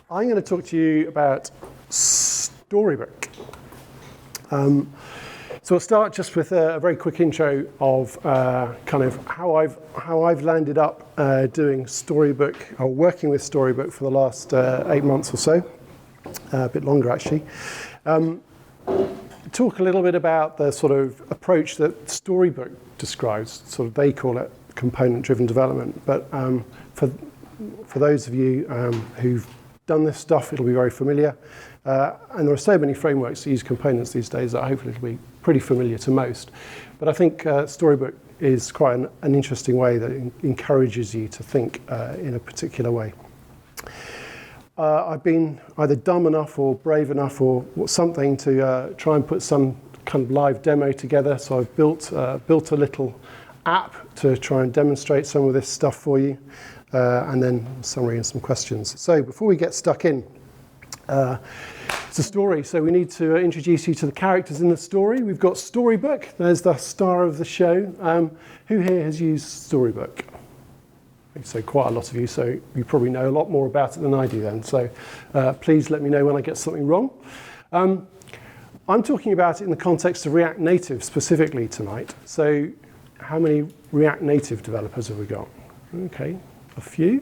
I'm going to talk to you about Storybook. So we'll start just with a very quick intro of kind of how I've landed up doing Storybook, or working with Storybook for the last 8 months or so, a bit longer actually. Talk a little bit about the sort of approach that Storybook describes. Sort of they call it component-driven development, but for those of you who've done this stuff, it'll be very familiar. And there are so many frameworks that use components these days that hopefully it'll be pretty familiar to most. But I think Storybook is quite an interesting way that encourages you to think in a particular way. I've been either dumb enough or brave enough or something to try and put some kind of live demo together. So I've built a little app to try and demonstrate some of this stuff for you, and then a summary and some questions. So before we get stuck in, it's a story, so we need to introduce you to the characters in the story. We've got Storybook, there's the star of the show. Who here has used Storybook? So quite a lot of you, so you probably know a lot more about it than I do then. So please let me know when I get something wrong. I'm talking about it in the context of React Native specifically tonight. So how many React Native developers have we got? Okay, a few.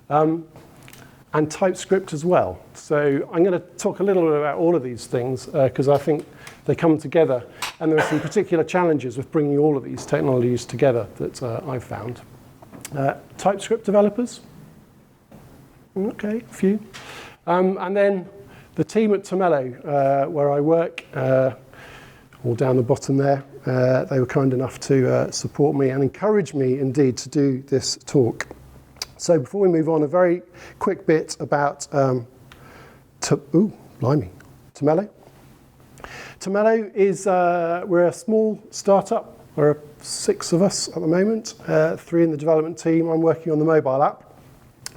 And TypeScript as well. So I'm going to talk a little bit about all of these things because I think they come together, and there are some particular challenges with bringing all of these technologies together that I've found. TypeScript developers? Okay, a few. And then the team at Tomelo, where I work, all down the bottom there, they were kind enough to support me and encourage me indeed to do this talk. So before we move on, a very quick bit about Tomelo. Tomelo is, we're a small startup. There are 6 of us at the moment, 3 in the development team. I'm working on the mobile app,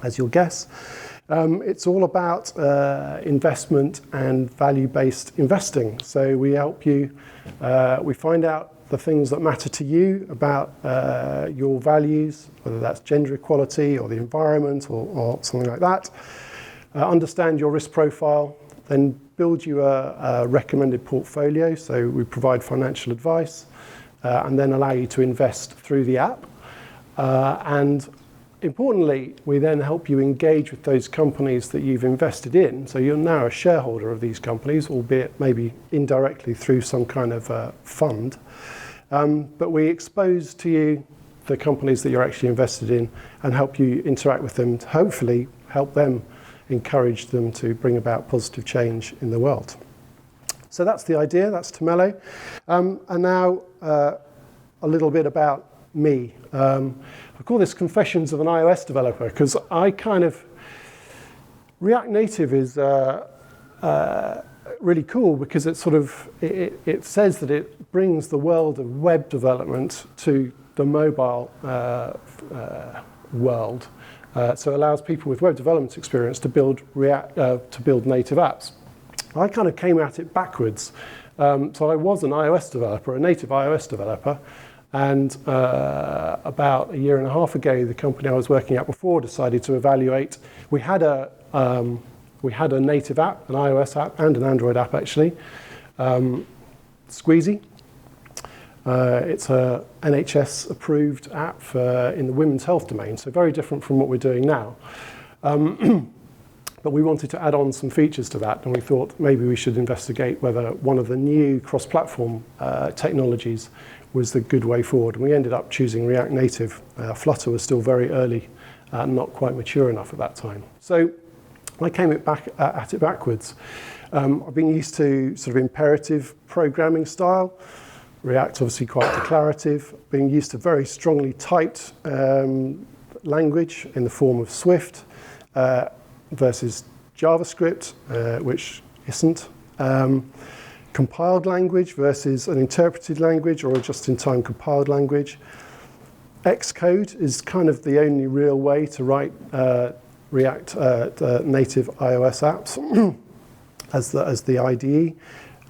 as you'll guess. It's all about investment and value-based investing. So we help you, we find out the things that matter to you about your values, whether that's gender equality or the environment or something like that. Understand your risk profile, then build you a recommended portfolio. So we provide financial advice and then allow you to invest through the app. And importantly, we then help you engage with those companies that you've invested in. So you're now a shareholder of these companies, albeit maybe indirectly through some kind of fund. But we expose to you the companies that you're actually invested in and help you interact with them to hopefully help them encourage them to bring about positive change in the world. So that's the idea, that's Tomelo. And now a little bit about me. I call this Confessions of an iOS Developer because I kind of, React Native is really cool because it sort of, it says that it brings the world of web development to the mobile world. So it allows people with web development experience to build native apps. I kind of came at it backwards. So I was an iOS developer, a native iOS developer. And about 1.5 years ago, the company I was working at before decided to evaluate. We had a native app, an iOS app, and an Android app actually. Squeezy. It's a NHS-approved app in the women's health domain, so very different from what we're doing now. But we wanted to add on some features to that, and we thought maybe we should investigate whether one of the new cross-platform technologies was the good way forward. And we ended up choosing React Native. Flutter was still very early and not quite mature enough at that time. So I came at it backwards. I've been used to sort of imperative programming style. React obviously quite declarative. Being used to very strongly typed language in the form of Swift versus JavaScript, which isn't. Compiled language versus an interpreted language or a just-in-time compiled language. Xcode is kind of the only real way to write React native iOS apps as the IDE.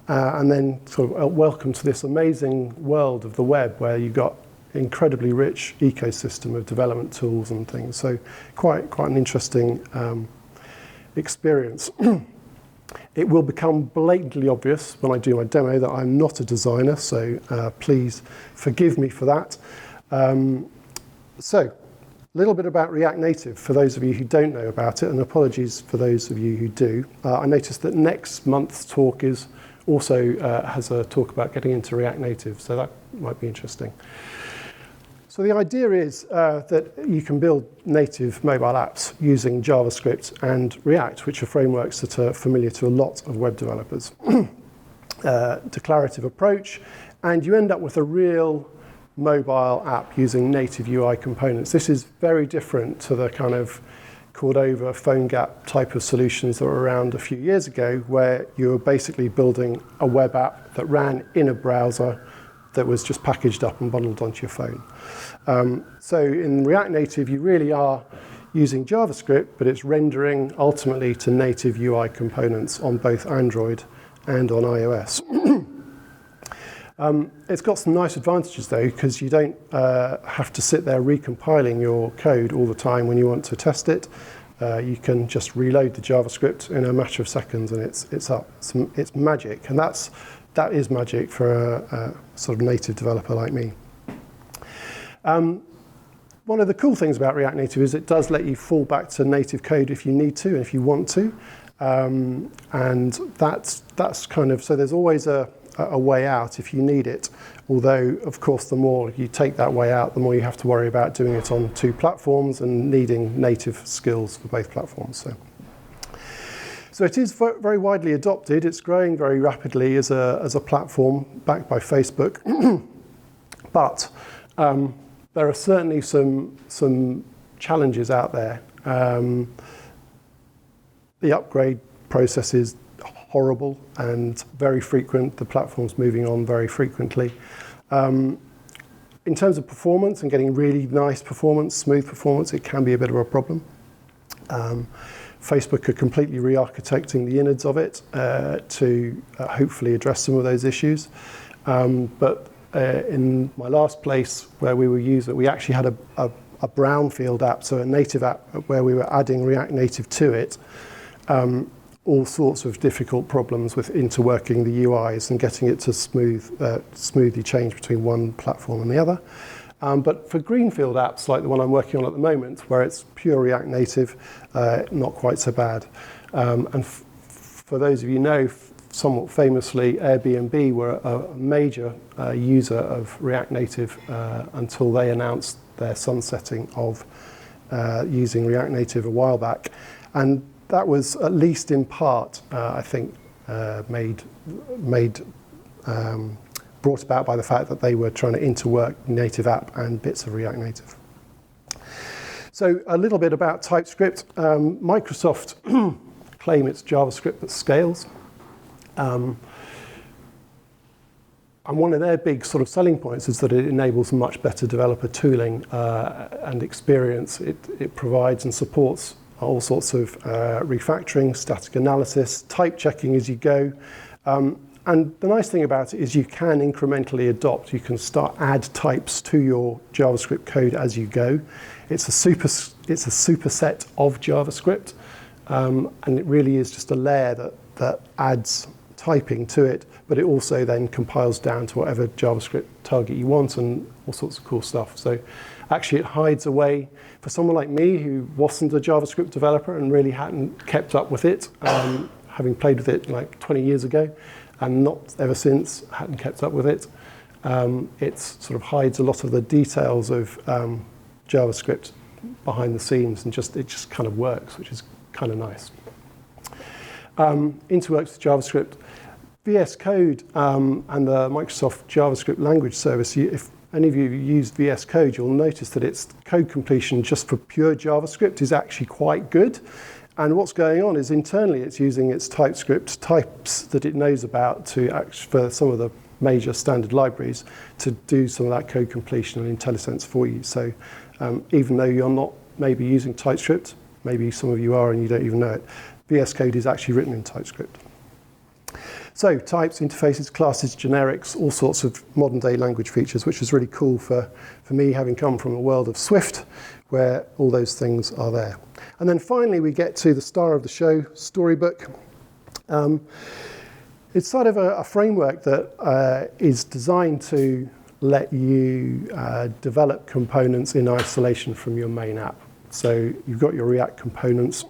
And then sort of welcome to this amazing world of the web where you've got incredibly rich ecosystem of development tools and things. So quite an interesting experience. It will become blatantly obvious when I do my demo that I'm not a designer, so please forgive me for that. So, a little bit about React Native for those of you who don't know about it, and apologies for those of you who do. I noticed that next month's talk is also has a talk about getting into React Native, so that might be interesting. So the idea is that you can build native mobile apps using JavaScript and React, which are frameworks that are familiar to a lot of web developers. Declarative approach, and you end up with a real mobile app using native UI components. This is very different to the kind of Cordova, PhoneGap type of solutions that were around a few years ago, where you were basically building a web app that ran in a browser that was just packaged up and bundled onto your phone. So in React Native, you really are using JavaScript, but it's rendering ultimately to native UI components on both Android and on iOS. It's got some nice advantages though, because you don't have to sit there recompiling your code all the time when you want to test it. You can just reload the JavaScript in a matter of seconds and it's up. It's magic, and that is magic for a sort of native developer like me. One of the cool things about React Native is it does let you fall back to native code if you need to and if you want to. And that's kind of, so there's always a way out if you need it. Although, of course, the more you take that way out, the more you have to worry about doing it on two platforms and needing native skills for both platforms. So it is very widely adopted. It's growing very rapidly as a platform backed by Facebook. But there are certainly some challenges out there. The upgrade process is horrible and very frequent. The platform's moving on very frequently. In terms of performance and getting really nice performance, smooth performance, it can be a bit of a problem. Facebook are completely re-architecting the innards of it to hopefully address some of those issues. But in my last place where we were using, we actually had a brownfield app, so a native app where we were adding React Native to it. All sorts of difficult problems with interworking the UIs and getting it to smoothly change between one platform and the other. But for greenfield apps like the one I'm working on at the moment, where it's pure React Native, not quite so bad. And for those of you who know, somewhat famously, Airbnb were a major user of React Native until they announced their sunsetting of using React Native a while back. And that was, at least in part, I think, brought about by the fact that they were trying to interwork native app and bits of React Native. So a little bit about TypeScript. Microsoft claim it's JavaScript that scales. And one of their big sort of selling points is that it enables much better developer tooling and experience. It provides and supports all sorts of refactoring, static analysis, type checking as you go. And the nice thing about it is you can incrementally adopt. You can add types to your JavaScript code as you go. It's a superset of JavaScript, and it really is just a layer that adds typing to it, but it also then compiles down to whatever JavaScript target you want and all sorts of cool stuff. So actually it hides away, for someone like me who wasn't a JavaScript developer and really hadn't kept up with it, having played with it like 20 years ago and not ever since, hadn't kept up with it, it sort of hides a lot of the details of JavaScript behind the scenes, and it just kind of works, which is kind of nice. Interworks with JavaScript. VS Code and the Microsoft JavaScript language service, if any of you use VS Code, you'll notice that its code completion just for pure JavaScript is actually quite good. And what's going on is internally it's using its TypeScript types that it knows about for some of the major standard libraries to do some of that code completion and IntelliSense for you. So even though you're not maybe using TypeScript, maybe some of you are and you don't even know it, VS Code is actually written in TypeScript. So types, interfaces, classes, generics, all sorts of modern day language features, which is really cool for me, having come from a world of Swift, where all those things are there. And then finally, we get to the star of the show, Storybook. It's sort of a framework that is designed to let you develop components in isolation from your main app. So you've got your React components,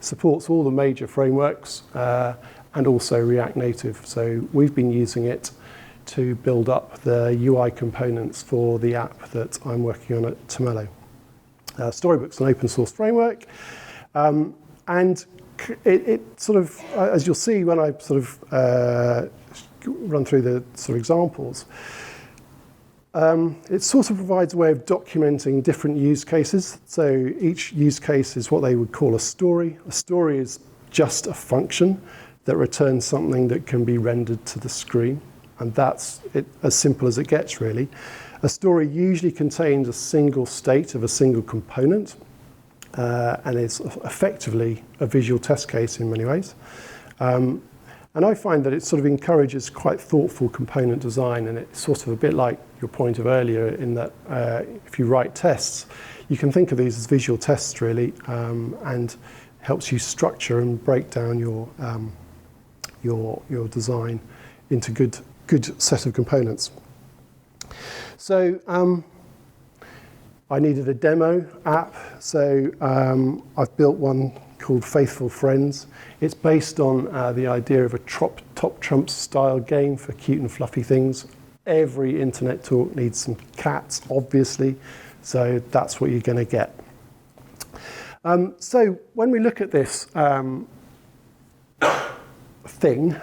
supports all the major frameworks, and also React Native. So we've been using it to build up the UI components for the app that I'm working on at Tomello. Storybook's an open source framework, and it sort of, as you'll see when I sort of run through the sort of examples, it sort of provides a way of documenting different use cases. So each use case is what they would call a story. A story is just a function that returns something that can be rendered to the screen. And that's it, as simple as it gets, really. A story usually contains a single state of a single component, and it's effectively a visual test case in many ways. And I find that it sort of encourages quite thoughtful component design, and it's sort of a bit like your point of earlier in that if you write tests, you can think of these as visual tests really, and helps you structure and break down your design into good set of components. So I needed a demo app, so I've built one called Faithful Friends. It's based on the idea of a top trumps style game for cute and fluffy things. Every internet talk needs some cats, obviously, so that's what you're going to get. So when we look at this thing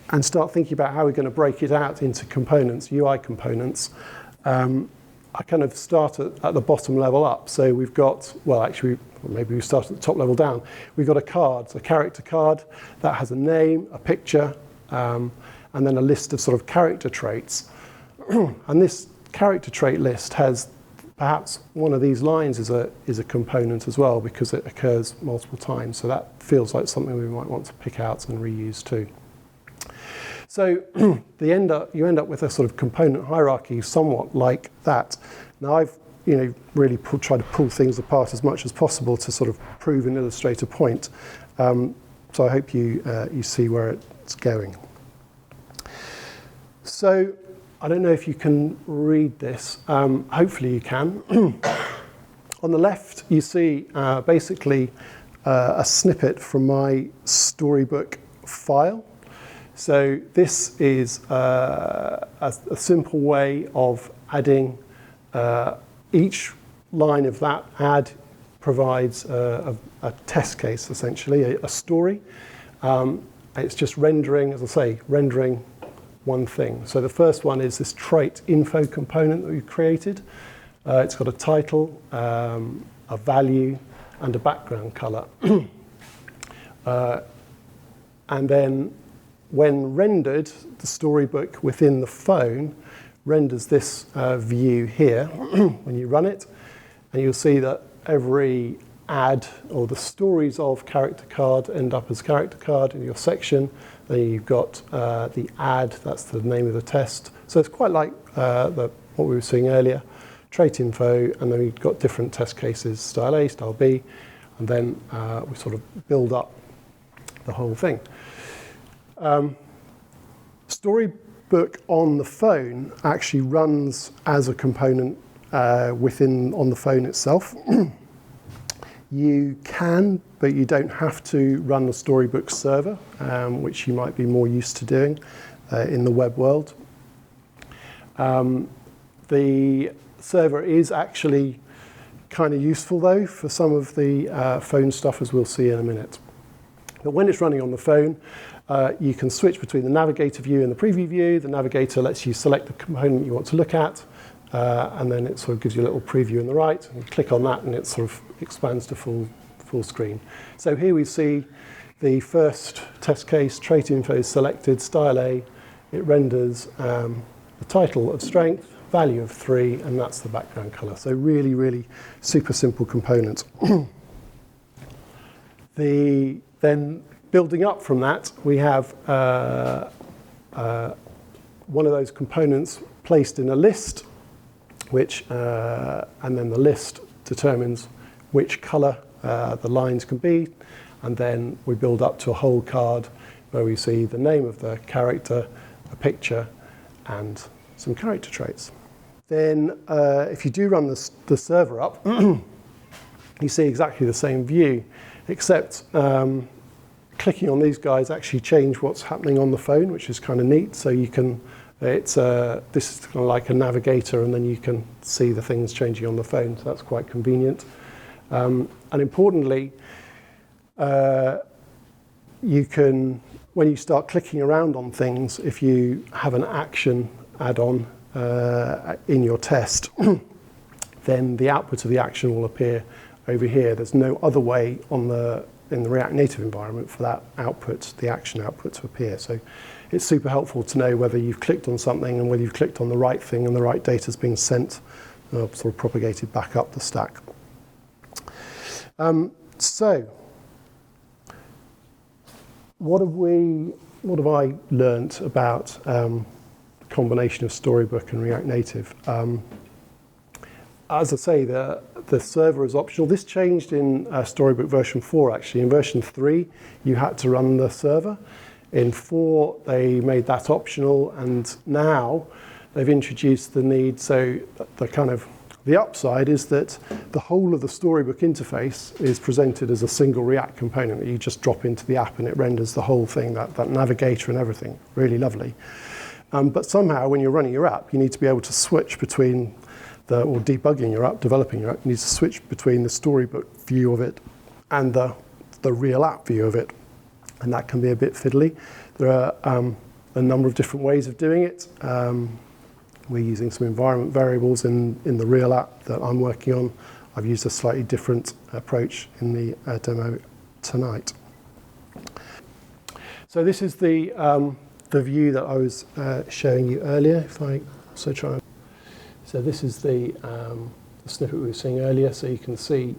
and start thinking about how we're going to break it out into components, UI components, I kind of start at the bottom level up. So we've got, well, actually, maybe we start at the top level down. We've got a card, a character card that has a name, a picture, and then a list of sort of character traits. And this character trait list has perhaps one of these lines is a component as well, because it occurs multiple times. So that feels like something we might want to pick out and reuse too. So you end up with a sort of component hierarchy somewhat like that. Now I've really tried to pull things apart as much as possible to sort of prove and illustrate a point. So I hope you see where it's going. So I don't know if you can read this. Hopefully you can. On the left you see basically a snippet from my Storybook file. So this is a simple way of adding, each line of that add provides a test case, essentially, a story. It's just rendering, as I say, rendering one thing. So the first one is this trait info component that we've created. It's got a title, a value, and a background color. And then when rendered, the Storybook within the phone renders this view here when you run it. And you'll see that every ad, or the stories of character card, end up as character card in your section. Then you've got the ad, that's the name of the test. So it's quite like what we were seeing earlier, trait info, and then we've got different test cases, style A, style B, and then we sort of build up the whole thing. Storybook on the phone actually runs as a component on the phone itself. You can, but you don't have to run the Storybook server, which you might be more used to doing in the web world. The server is actually kind of useful, though, for some of the phone stuff, as we'll see in a minute. But when it's running on the phone, you can switch between the navigator view and the preview view. The navigator lets you select the component you want to look at, and then it sort of gives you a little preview on the right. And you click on that, and it sort of expands to full screen. So here we see the first test case, trait info is selected, style A. It renders the title of strength, value of 3, and that's the background color. So really, really super simple component. Then building up from that, we have one of those components placed in a list and then the list determines which color the lines can be, and then we build up to a whole card where we see the name of the character, a picture, and some character traits. Then if you do run the server up, you see exactly the same view, except clicking on these guys actually change what's happening on the phone, which is kind of neat. So you can, this is kind of like a navigator, and then you can see the things changing on the phone. So that's quite convenient. And importantly, you can, when you start clicking around on things, if you have an action add-on in your test, then the output of the action will appear over here. There's no other way in the React Native environment for that output, the action output, to appear. So it's super helpful to know whether you've clicked on something and whether you've clicked on the right thing and the right data is being sent, sort of propagated back up the stack. So what have I learnt about the combination of Storybook and React Native? As I say, the server is optional. This changed in Storybook version 4, actually. In version 3, you had to run the server. In 4, they made that optional, and now they've introduced the need. So the upside is that the whole of the Storybook interface is presented as a single React component that you just drop into the app and it renders the whole thing, that navigator and everything. Really lovely. But somehow, when you're running your app, you need to be able to switch between or debugging your app, developing your app, you need to switch between the Storybook view of it and the real app view of it. And that can be a bit fiddly. There are a number of different ways of doing it. We're using some environment variables in the real app that I'm working on. I've used a slightly different approach in the demo tonight. So this is the view that I was showing you earlier. If I also try. So this is the snippet we were seeing earlier. So you can see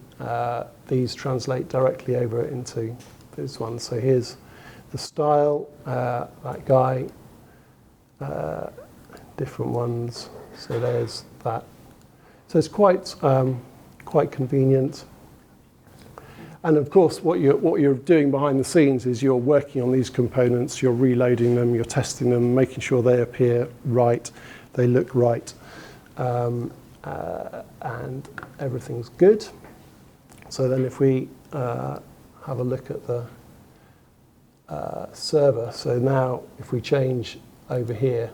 these translate directly over into this one. So here's the style, that guy, different ones. So there's that. So it's quite convenient. And of course, what you're doing behind the scenes is you're working on these components, you're reloading them, you're testing them, making sure they appear right, they look right, and everything's good. So then if we have a look at the server, so now if we change over here,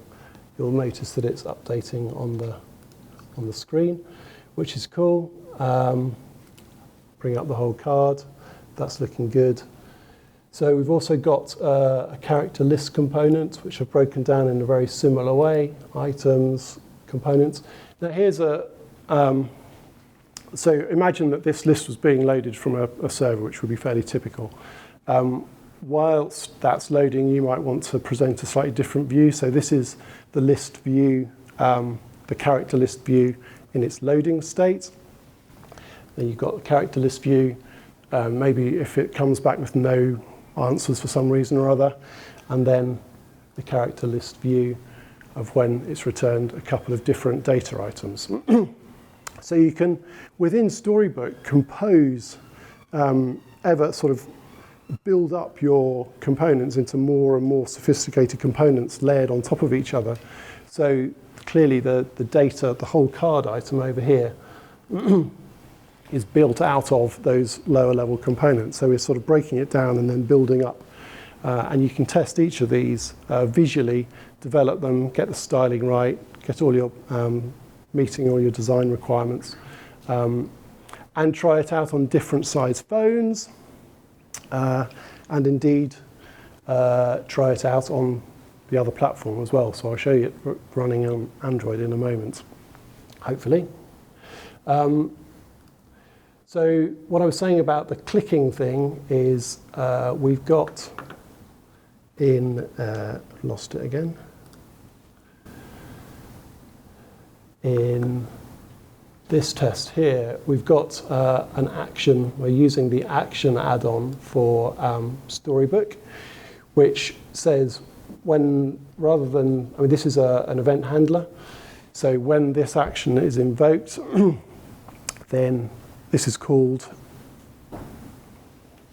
you'll notice that it's updating on the screen, which is cool. Bring up the whole card. That's looking good. So we've also got a character list component, which I've broken down in a very similar way. Items, components. Now here's so imagine that this list was being loaded from a server, which would be fairly typical. Whilst that's loading, you might want to present a slightly different view. So this is the list view, the character list view in its loading state. Then you've got the character list view, maybe if it comes back with no answers for some reason or other, and then the character list view of when it's returned a couple of different data items. So you can, within Storybook, compose, ever sort of build up your components into more and more sophisticated components layered on top of each other. So clearly the data, the whole card item over here, is built out of those lower level components. So we're sort of breaking it down and then building up. And you can test each of these visually, develop them, get the styling right, get all your meeting all your design requirements, and try it out on different size phones, and indeed try it out on the other platform as well. So I'll show you it running on Android in a moment, hopefully. So what I was saying about the clicking thing is we've got in, lost it again, in this test here, we've got an action. We're using the action add-on for Storybook, which says when, rather than, I mean, this is an event handler. So when this action is invoked, then this is called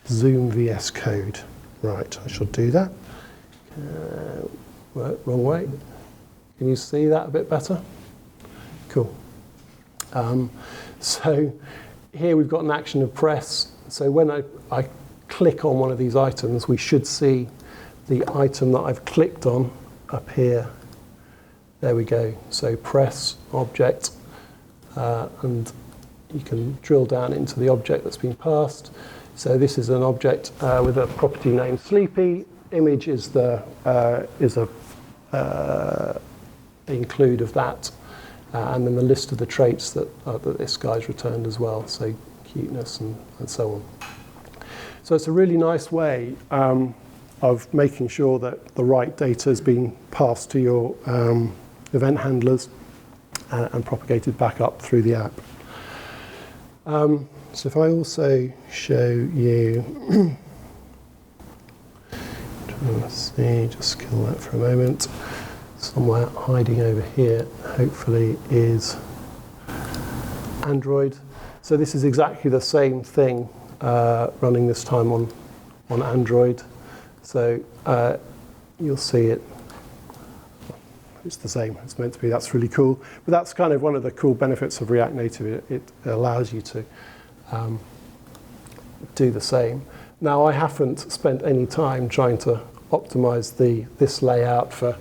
Zoom VS Code. Right, I shall do that. Wrong way. Can you see that a bit better? Cool. So here we've got an action of press. So when I click on one of these items, we should see the item that I've clicked on up here. There we go. So press object, and you can drill down into the object that's been passed. So this is an object with a property named Sleepy. Image is the include of that, and then the list of the traits that this guy's returned as well. So cuteness and so on. So it's a really nice way of making sure that the right data is being passed to your event handlers and propagated back up through the app. So if I also show you, let's see, just kill that for a moment. Somewhere hiding over here, hopefully, is Android. So this is exactly the same thing running this time on Android. So you'll see it. It's the same. It's meant to be. That's really cool. But that's kind of one of the cool benefits of React Native. It allows you to do the same. Now, I haven't spent any time trying to optimize this layout for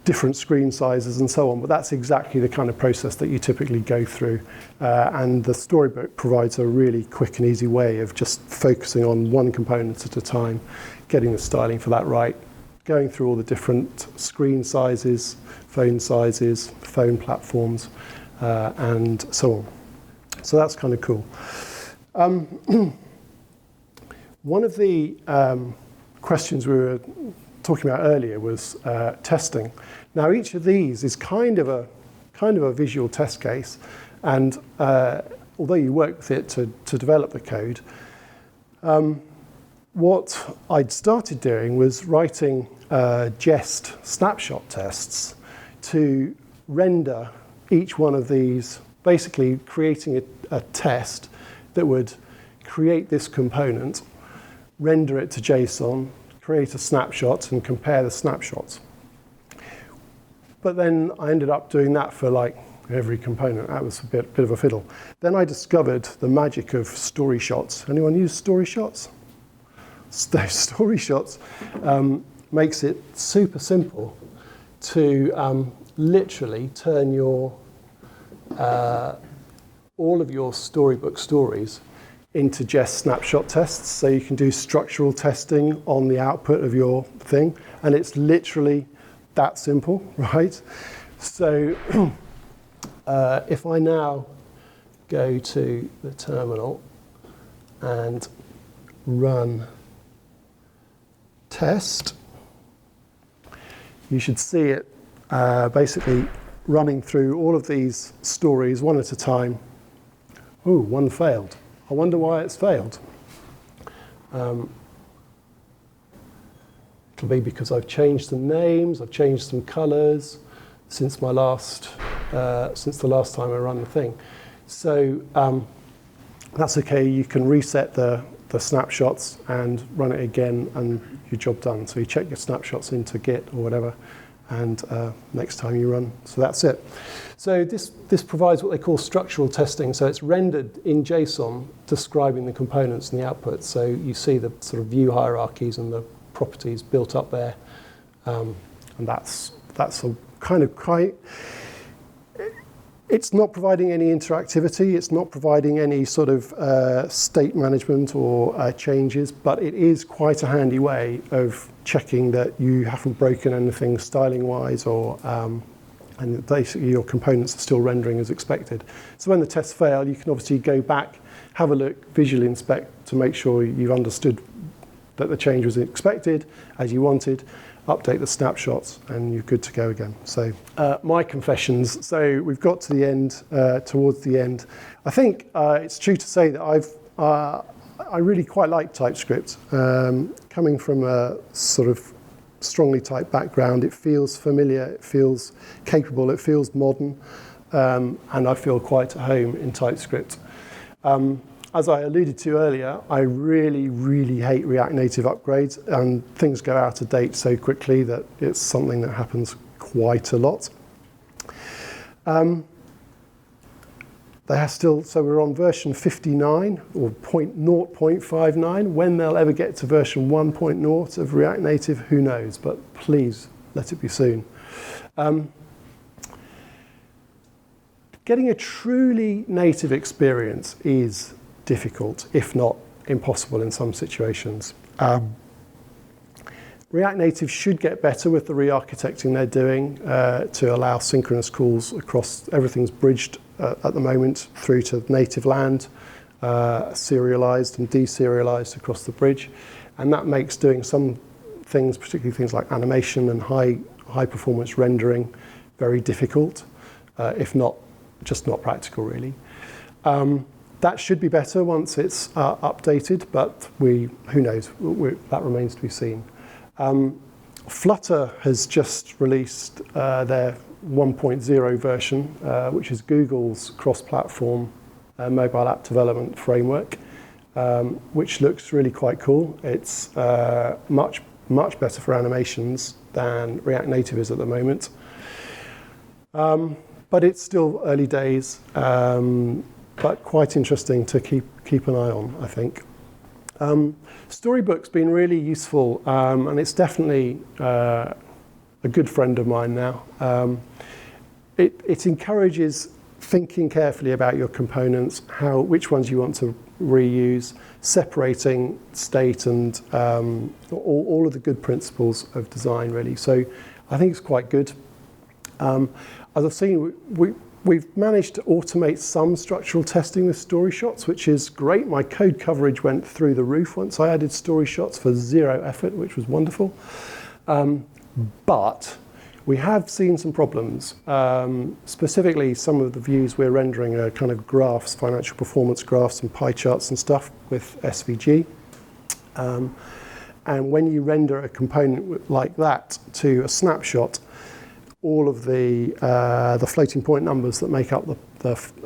different screen sizes and so on, but that's exactly the kind of process that you typically go through. And the Storybook provides a really quick and easy way of just focusing on one component at a time, getting the styling for that right, going through all the different screen sizes, phone platforms, and so on. So that's kind of cool. One of the questions we were talking about earlier was testing. Now, each of these is kind of a visual test case, and although you work with it to develop the code, what I'd started doing was writing Jest snapshot tests to render each one of these, basically creating a test that would create this component, render it to JSON, create a snapshot, and compare the snapshots. But then I ended up doing that for like every component. That was a bit of a fiddle. Then I discovered the magic of story shots. Anyone use story shots? Story shots makes it super simple to literally turn your all of your Storybook stories into Jest snapshot tests. So you can do structural testing on the output of your thing, and it's literally that simple, right? So if I now go to the terminal and run test, you should see it basically running through all of these stories one at a time. Ooh, one failed. I wonder why it's failed. It'll be because I've changed some names, I've changed some colors since the last time I ran the thing. So that's okay. You can reset the snapshots and run it again, and your job done. So you check your snapshots into Git or whatever, and next time you run. So that's it. So this provides what they call structural testing. So it's rendered in JSON, describing the components and the outputs. So you see the sort of view hierarchies and the properties built up there, and that's a kind of quite. It's not providing any interactivity. It's not providing any sort of state management or changes, but it is quite a handy way of checking that you haven't broken anything styling-wise, or and basically your components are still rendering as expected. So when the tests fail, you can obviously go back, have a look, visually inspect to make sure you've understood that the change was expected as you wanted, update the snapshots, and you're good to go again. So my confessions. So we've got to the end, towards the end. I think it's true to say that I really quite like TypeScript. Coming from a sort of strongly typed background. It feels familiar, it feels capable, it feels modern, and I feel quite at home in TypeScript. As I alluded to earlier, I really, really hate React Native upgrades, and things go out of date so quickly that it's something that happens quite a lot. So we're on version 59 or 0.59. When they'll ever get to version 1.0 of React Native, who knows? But please let it be soon. Getting a truly native experience is difficult, if not impossible in some situations. React Native should get better with the re-architecting they're doing to allow synchronous calls across. Everything's bridged at the moment through to native land, serialized and deserialized across the bridge. And that makes doing some things, particularly things like animation and high performance rendering, very difficult, if not just not practical really. That should be better once it's updated, but who knows, that remains to be seen. Flutter has just released their 1.0 version, which is Google's cross-platform mobile app development framework, which looks really quite cool. It's much better for animations than React Native is at the moment. But it's still early days, but quite interesting to keep an eye on, I think. Storybook's been really useful, and it's definitely a good friend of mine now. It encourages thinking carefully about your components, which ones you want to reuse, separating state and all of the good principles of design, really. So I think it's quite good. As I've seen, we've managed to automate some structural testing with story shots, which is great. My code coverage went through the roof once I added story shots for 0 effort, which was wonderful. But we have seen some problems. Specifically, some of the views we're rendering are kind of graphs, financial performance graphs and pie charts and stuff with SVG. And when you render a component like that to a snapshot, all of the floating point numbers that make up the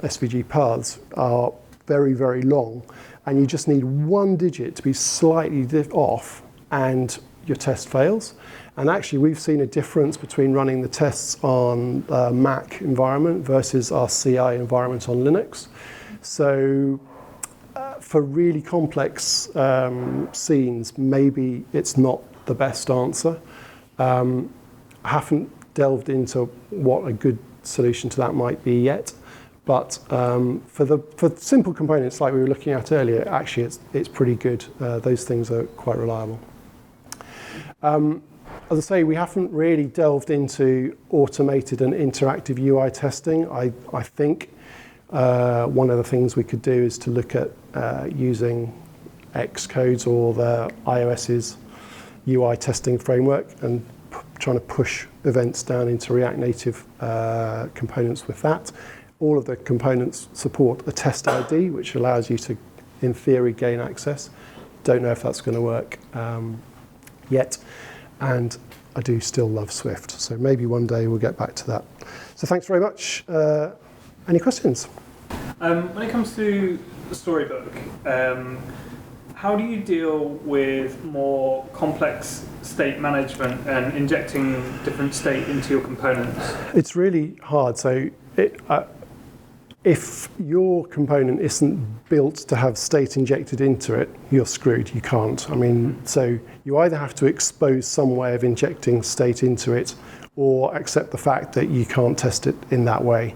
SVG paths are very, very long. And you just need one digit to be slightly off and your test fails. And actually, we've seen a difference between running the tests on a Mac environment versus our CI environment on Linux. So for really complex scenes, maybe it's not the best answer. I haven't delved into what a good solution to that might be yet. But for simple components like we were looking at earlier, actually it's pretty good. Those things are quite reliable. As I say, we haven't really delved into automated and interactive UI testing. I think one of the things we could do is to look at using Xcode's or the iOS's UI testing framework and trying to push events down into React Native components with that. All of the components support a test ID, which allows you to, in theory, gain access. Don't know if that's going to work yet. And I do still love Swift. So maybe one day we'll get back to that. So thanks very much. Any questions? When it comes to the Storybook, how do you deal with more complex state management and injecting different state into your components? It's really hard. So if your component isn't built to have state injected into it, you're screwed. You can't. I mean, so you either have to expose some way of injecting state into it or accept the fact that you can't test it in that way.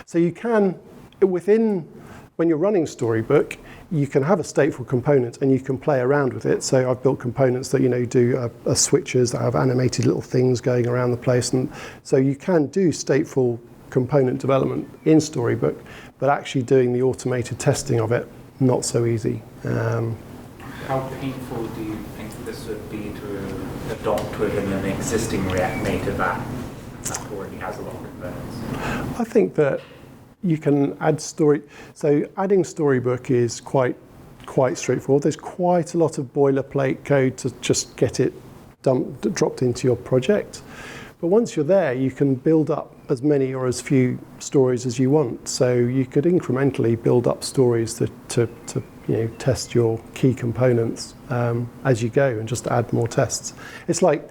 So you can, when you're running Storybook, you can have a stateful component and you can play around with it. So I've built components that do switches that have animated little things going around the place, and so you can do stateful component development in Storybook, but actually doing the automated testing of it, not so easy. How painful do you think this would be to adopt within an existing React Native app that already has a lot of components? I think that you can add so adding Storybook is quite straightforward. There's quite a lot of boilerplate code to just get it dropped into your project. But once you're there, you can build up as many or as few stories as you want. So you could incrementally build up stories to test your key components as you go, and just add more tests. It's like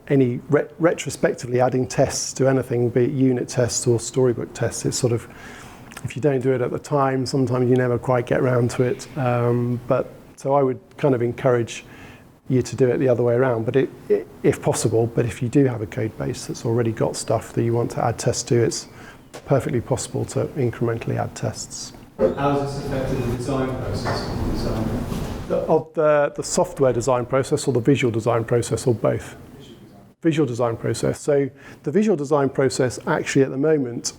any retrospectively adding tests to anything, be it unit tests or storybook tests. It's sort of, if you don't do it at the time, sometimes you never quite get around to it. So I would kind of encourage you to do it the other way around, but if possible. But if you do have a code base that's already got stuff that you want to add tests to, it's perfectly possible to incrementally add tests. How has this affected the design process? Of the software design process or the visual design process, or both? Visual design process. So the visual design process, actually at the moment,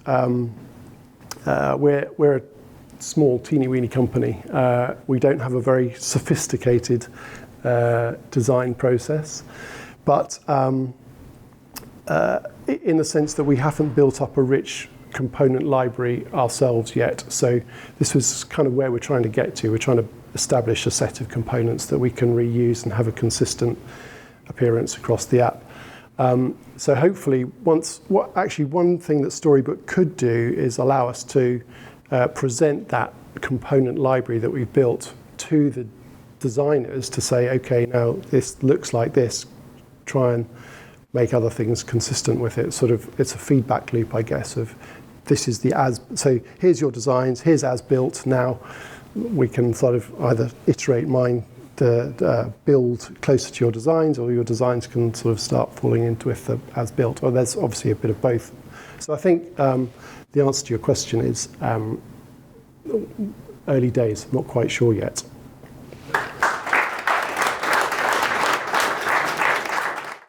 we're a small teeny weeny company. We don't have a very sophisticated design process, but in the sense that we haven't built up a rich component library ourselves yet. So this was kind of where we're trying to get to. We're trying to establish a set of components that we can reuse and have a consistent appearance across the app. So hopefully, one thing that Storybook could do is allow us to present that component library that we've built to the designers to say, okay, now this looks like this, try and make other things consistent with it. Sort of, it's a feedback loop, I guess, of this is so here's your designs, here's as built. Now we can sort of either iterate mine to build closer to your designs, or your designs can sort of start falling into with the as built, or there's obviously a bit of both. So I think the answer to your question is early days, not quite sure yet.